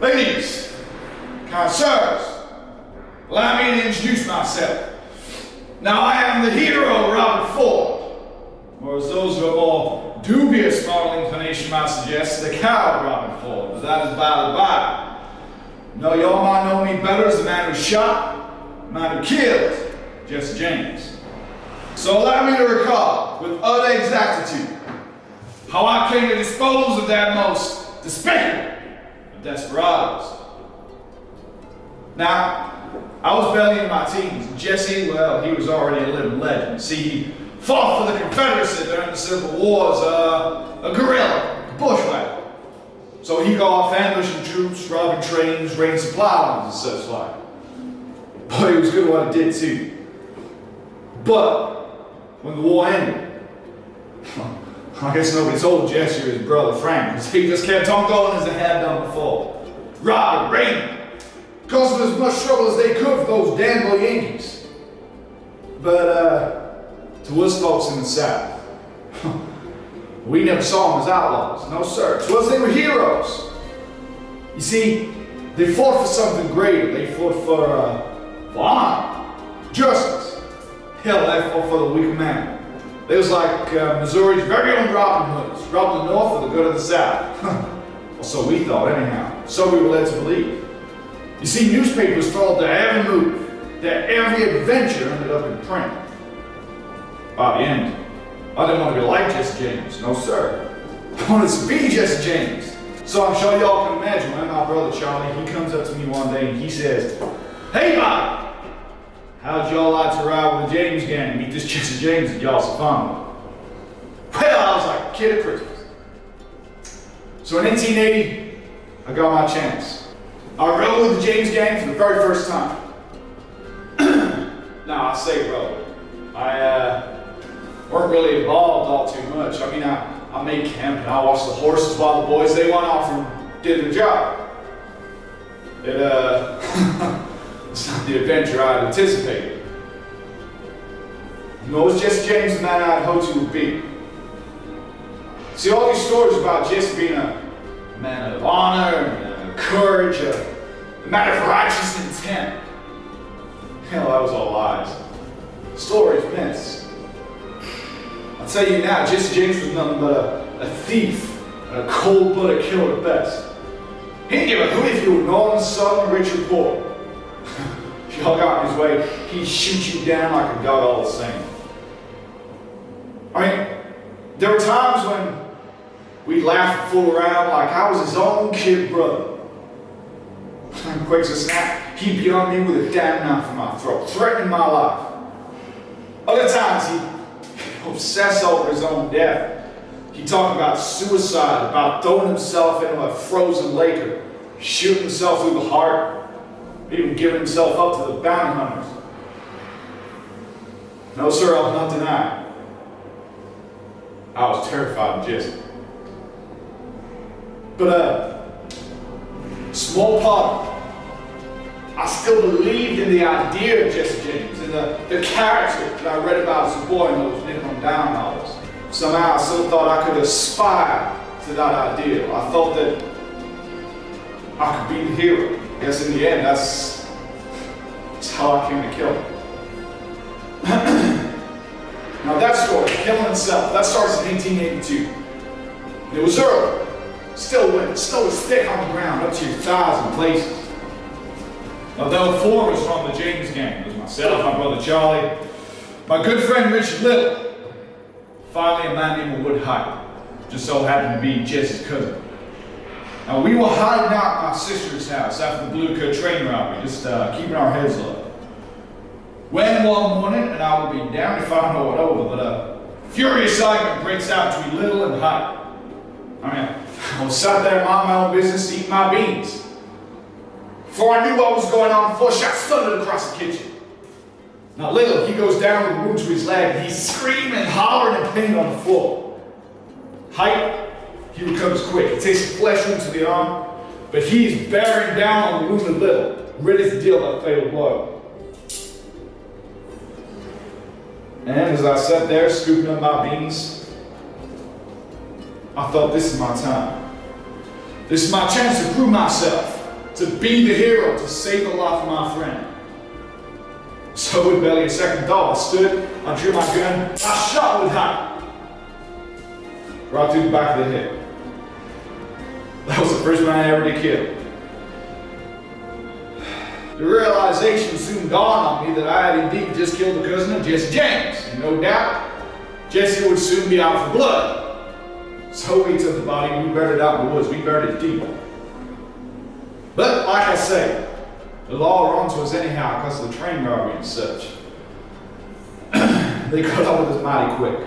Ladies, kind sirs, allow me to introduce myself. Now I am the hero, Robert Ford, or as those of a more dubious moral inclination might suggest, the coward Robert Ford, but that is by the by. No, y'all might know me better as the man who shot, the man who killed Jesse James. So allow me to recall, with utter exactitude, how I came to dispose of that most despicable of desperados. Now, I was barely in my teens. Jesse, well, he was already a living legend. See, he fought for the Confederacy during the Civil War as a guerrilla, a bushwhacker. So he got off ambushing troops, robbing trains, raiding supply lines and such like. But he was good at what he did too. But when the war ended, I guess nobody told Jesse or his brother Frank, because he just kept on going as they had done before. Robbing, raiding, causing as much trouble as they could for those damn little Yankees. But to us folks in the South, we never saw them as outlaws. No sir. To us they were heroes. You see, they fought for something greater. They fought for honor, justice. Hell, they fought for the weaker man. They was like Missouri's very own Robin Hoods, robbing the North for the good of the South. Well, so we thought anyhow. So we were led to believe. You see, newspapers followed their every move, their every adventure ended up in print. By the end, I didn't want to be like Jesse James, no sir. I wanted to be Jesse James. So I'm sure y'all can imagine when my brother Charlie, he comes up to me one day and he says, "Hey Bob, how'd y'all like to ride with the James gang and meet this Jesse James that y'all so fond of?" Well, I was like a kid at Christmas. So in 1880, I got my chance. I rode with the James gang for the very first time. Now I say rode. I weren't really involved all too much. I mean, I made camp and I watched the horses while the boys, they went off and did their job. It's not the adventure I had anticipated. Nor was Jesse James the man I'd hoped he would be. See, all these stories about Jesse being a man of honor and courage, a man of righteous intent, hell, that was all lies. Stories, myths. I'll tell you now, Jesse James was nothing but a thief and a cold-blooded killer at best. He didn't give a hoot if you were northern, southern, rich or poor. If y'all got in his way, he'd shoot you down like a dog all the same. I mean, there were times when we'd laugh and fool around like I was his own kid brother. And quick as a snap, he'd be on me with a damn knife in my throat, threatening my life. Other times he'd obsess over his own death. He'd talk about suicide, about throwing himself into a frozen lake or shooting himself through the heart, even giving himself up to the bounty hunters. No sir, I'll not deny it. I was terrified of Jesse. But small part, I still believed in the idea of Jesse James and the character that I read about as a boy in those Nickel and Down novels. Somehow I still thought I could aspire to that ideal. I thought that I could be the hero. I guess in the end, that's how I came to kill him. Now that story, killing himself, that starts in 1882. And it was early. Still wet, snow was thick on the ground, up to your thighs in places. Now there were four of us from the James gang. It was myself, my brother Charlie, my good friend Richard Little, finally a man named Wood Hyde, just so happened to be Jesse's cousin. Now we were hiding out at my sister's house after the Blue Coat train robbery, just keeping our heads low. When one morning, and I will be damned if I know it over, but a furious argument breaks out between Little and Hyde. I mean, I was sat there minding my own business, eating my beans. Before I knew what was going on, 4 shots thundered across the kitchen. Now Little, he goes down with a wound to his leg, and he's screaming and hollering in pain on the floor. Hyde, he recovers quick. He takes a flesh wound to the arm, but he's bearing down on the wounded Little, ready to deal that fatal blow. And as I sat there scooping up my beans, I thought, this is my time. This is my chance to prove myself. to be the hero, to save the life of my friend. So with barely a second thought, I stood, I drew my gun, I shot with height. Right through the back of the head. That was the first man I ever did kill. The realization soon dawned on me that I had indeed just killed the cousin of Jesse James. And no doubt, Jesse would soon be out for blood. So we took the body and we buried it out in the woods. We buried it deep. But like I say, the law were onto us anyhow because of the train robbery and such. They caught up with us mighty quick.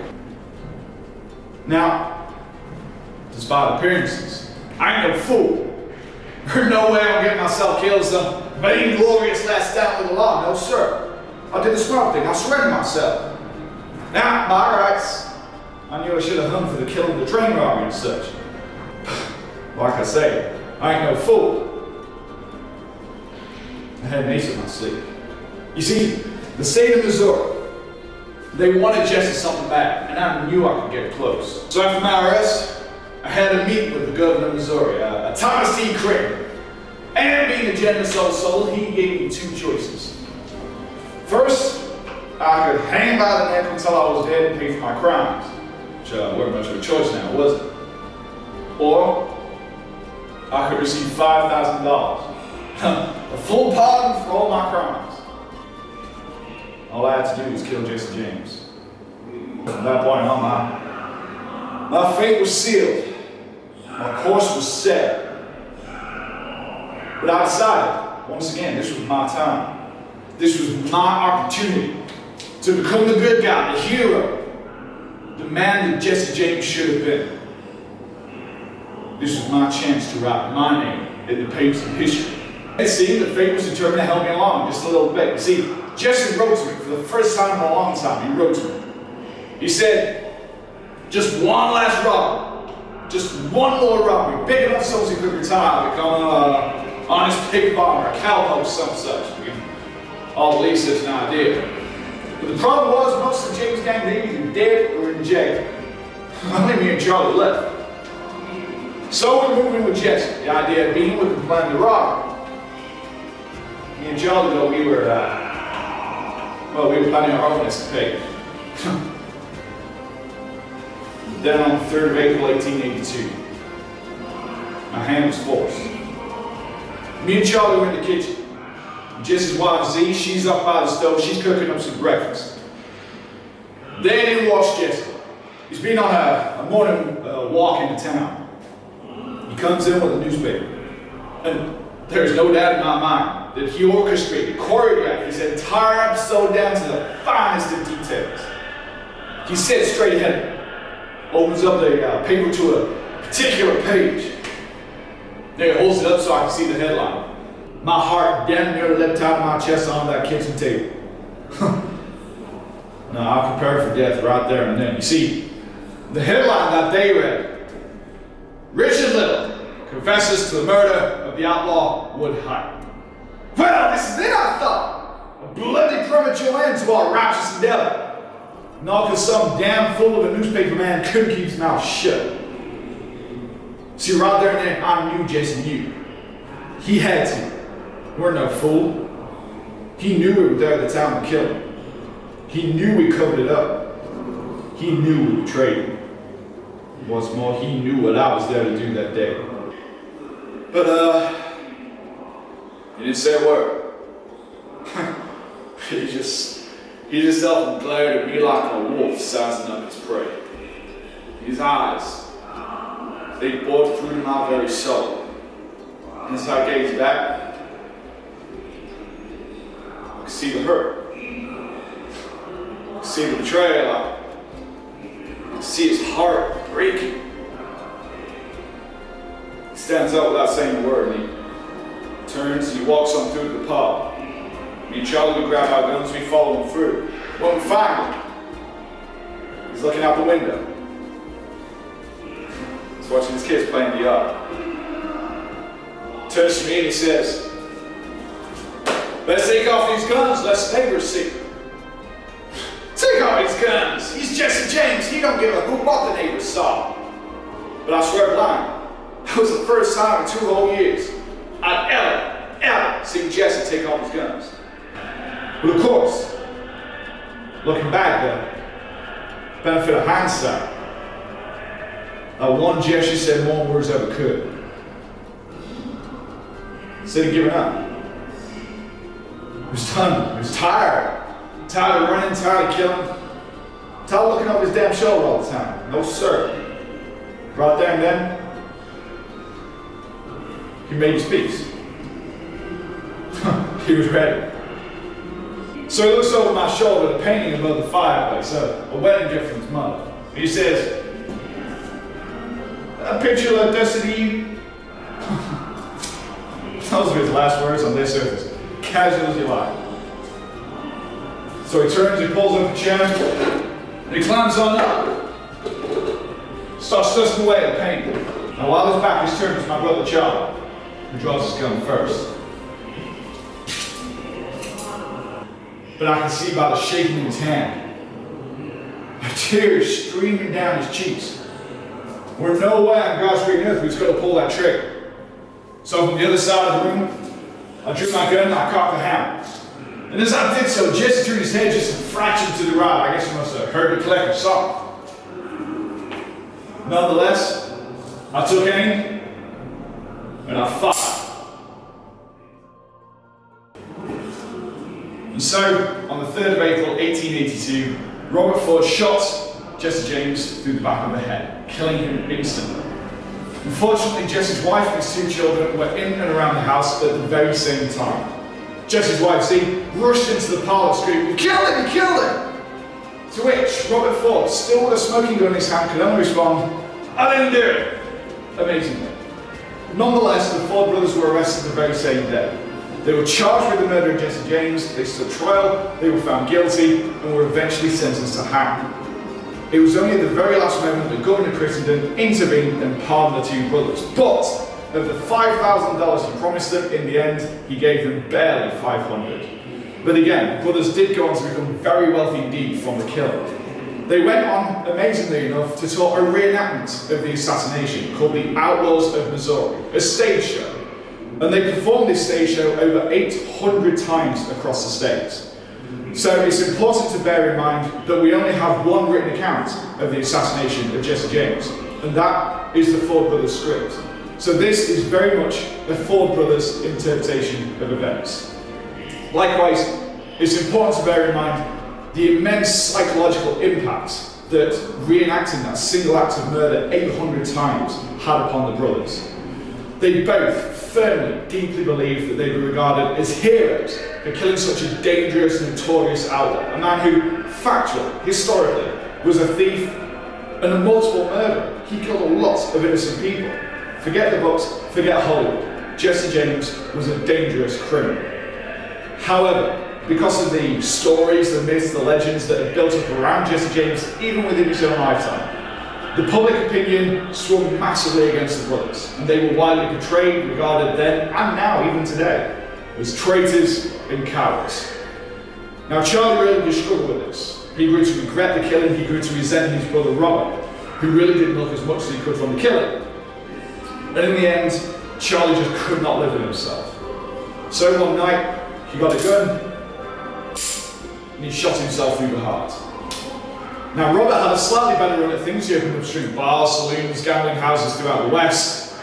Now, despite appearances, I ain't no fool. There's no way I'm getting myself killed some vainglorious last stand with the law. No, sir. I did the smart thing. I surrendered myself. Now, by rights, I knew I should have hung for the killing of the train robbery and such. Like I say, I ain't no fool. I had an ace up my sleeve. You see, the state of Missouri, they wanted Jesse something back, and I knew I could get close. So after my arrest, I had a meeting with the governor of Missouri, Thomas T. Creighton. And being a generous old soul, he gave me two choices. First, I could hang by the neck until I was dead and pay for my crimes, which wasn't much of a choice now, was it? Or I could receive $5,000, a full pardon for all my crimes. All I had to do was kill Jesse James. From that point on, my fate was sealed. My course was set. But I decided, once again, this was my time. This was my opportunity to become the good guy, the hero, the man that Jesse James should have been. This was my chance to write my name in the pages of history. It seemed that fate was determined to help me along just a little bit. You see, Jesse wrote to me for the first time in a long time. He wrote to me. He said, just one last robbery. Just one more robbery. Big enough so he could retire, become an honest pig farmer, a cowpoke, some such. We can all at least have an idea. But the problem was, most of the James gang, they either dead or in jail. Only me and Charlie left. So we moved in with Jesse. The idea being we could plan the robbery. Me and Charlie, though, we were planning our own escapade. Then on the 3rd of April, 1882, my hand was forced. Me and Charlie were in the kitchen. Jesse's wife, Z, she's up by the stove. She's cooking up some breakfast. They didn't watch Jesse. He's been on a morning walk into town. He comes in with a newspaper. And there's no doubt in my mind that he orchestrated, choreographed his entire episode down to the finest of details. He sits straight ahead, opens up the paper to a particular page. Then he holds it up so I can see the headline. My heart damn near leapt out of my chest onto that kitchen table. No, I prepared for death right there and then. You see, the headline that they read, Richard Little confesses to the murder of the outlaw Wood Hyde. Well, this is it, I thought. A bloody premature end to our righteous endeavor. Not because some damn fool of a newspaper man couldn't keep his mouth shut. See, right there and then, I knew Jason knew. He had to. We're no fool. He knew we were there at the time to kill him. He knew we covered it up. He knew we betrayed him. What's more, he knew what I was there to do that day. But, he didn't say a word. He just up and glared at me like a wolf sizing up his prey. His eyes, they bored through to my very soul. And as I gazed back, I could see the hurt. I could see the betrayal. I could see his heart breaking. He stands up without saying a word, and he turns and he walks on through to the pub. Me and Charlie, we grab our guns, we follow him through. When we find him, he's looking out the window. He's watching his kids play in the yard. Turns to me and he says, let's take off these guns, let's neighbors see. Take off his guns. He's Jesse James. He don't give a hoot what the neighbors saw. But I swear blind, that was the first time in 2 whole years I'd ever seen Jesse take off his guns. But of course, looking back then, benefit of hindsight, that one Jesse said more words ever could. Instead of giving up. He was done. He was tired. Tired of running, tired of killing. Tired of looking over his damn shoulder all the time. No sir. Right there and then, he made his peace. He was ready. So he looks over my shoulder at a painting above the fireplace, a wedding gift from his mother. He says, "A picture of destiny." Those are his last words on this earth, as casual as you like. So he turns, he pulls up a chair, and he climbs on up. Starts dusting away at the paint. And while his back is turned to my brother Charlie, who draws his gun first. But I can see by the shaking in his hand, a tear streaming down his cheeks. We're no way on God's green earth who's going to pull that trigger. So from the other side of the room, I drew my gun and I cocked the hammer. And as I did so, Jesse turned his head just a fraction to the right. I guess he must have heard me collect or something. Nonetheless, I took aim and I fired. And so, on the 3rd of April 1882, Robert Ford shot Jesse James through the back of the head, killing him instantly. Unfortunately, Jesse's wife and his 2 children were in and around the house at the very same time. Jesse's wife, Z, rushed into the parlor screaming, "You killed him! You killed him!" To which Robert Ford, still with a smoking gun in his hand, could only respond, "I didn't do it!" Amazingly. Nonetheless, the Ford brothers were arrested the very same day. They were charged with the murder of Jesse James, they stood trial, they were found guilty, and were eventually sentenced to hang. It was only at the very last moment that Governor Crittenden intervened and pardoned the 2 brothers. But of the $5,000 he promised them, in the end, he gave them barely $500. But again, the brothers did go on to become very wealthy indeed from the killing. They went on, amazingly enough, to tour a reenactment of the assassination called the Outlaws of Missouri, a stage show. And they performed this stage show over 800 times across the state. So it's important to bear in mind that we only have one written account of the assassination of Jesse James, and that is the Ford Brothers script. So this is very much the Ford Brothers interpretation of events. Likewise, it's important to bear in mind the immense psychological impact that reenacting that single act of murder 800 times had upon the brothers. They both firmly, deeply believed that they were regarded as heroes for killing such a dangerous, notorious outlaw, a man who, factually, historically, was a thief and a multiple murderer. He killed a lot of innocent people. Forget the books, forget Hollywood. Jesse James was a dangerous criminal. However, because of the stories, the myths, the legends that have built up around Jesse James, even within his own lifetime, the public opinion swung massively against the brothers, and they were widely portrayed, regarded then and now, even today, as traitors and cowards. Now, Charlie really did struggle with this. He grew to regret the killing, he grew to resent his brother Robert, who really didn't look as much as he could from the killing. And in the end, Charlie just could not live with himself. So one night, he got a gun, and he shot himself through the heart. Now, Robert had a slightly better run at things. He opened up street bars, saloons, gambling houses throughout the West.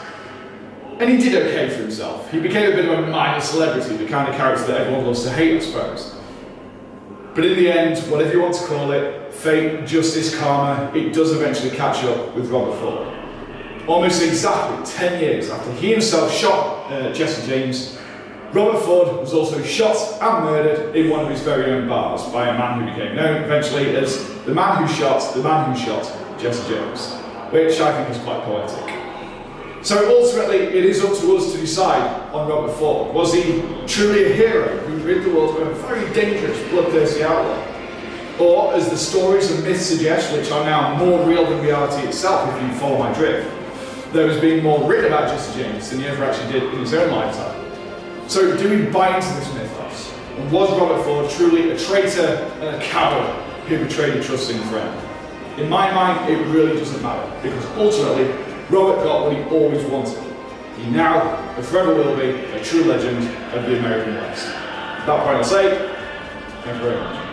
And he did okay for himself. He became a bit of a minor celebrity, the kind of character that everyone loves to hate, I suppose. But in the end, whatever you want to call it, fate, justice, karma, it does eventually catch up with Robert Ford. Almost exactly 10 years after he himself shot Jesse James, Robert Ford was also shot and murdered in one of his very own bars by a man who became known eventually as the man who shot Jesse James, which I think is quite poetic. So ultimately, it is up to us to decide on Robert Ford. Was he truly a hero who rid the world of a very dangerous, bloodthirsty outlaw? Or, as the stories and myths suggest, which are now more real than reality itself if you follow my drift, there has been more written about Jesse James than he ever actually did in his own lifetime. So do we buy into this mythos? And was Robert Ford truly a traitor and a coward who betrayed a trusting friend? In my mind, it really doesn't matter, because ultimately, Robert got what he always wanted. he now and forever will be a true legend of the American West. At that point I'll say, thank you very much.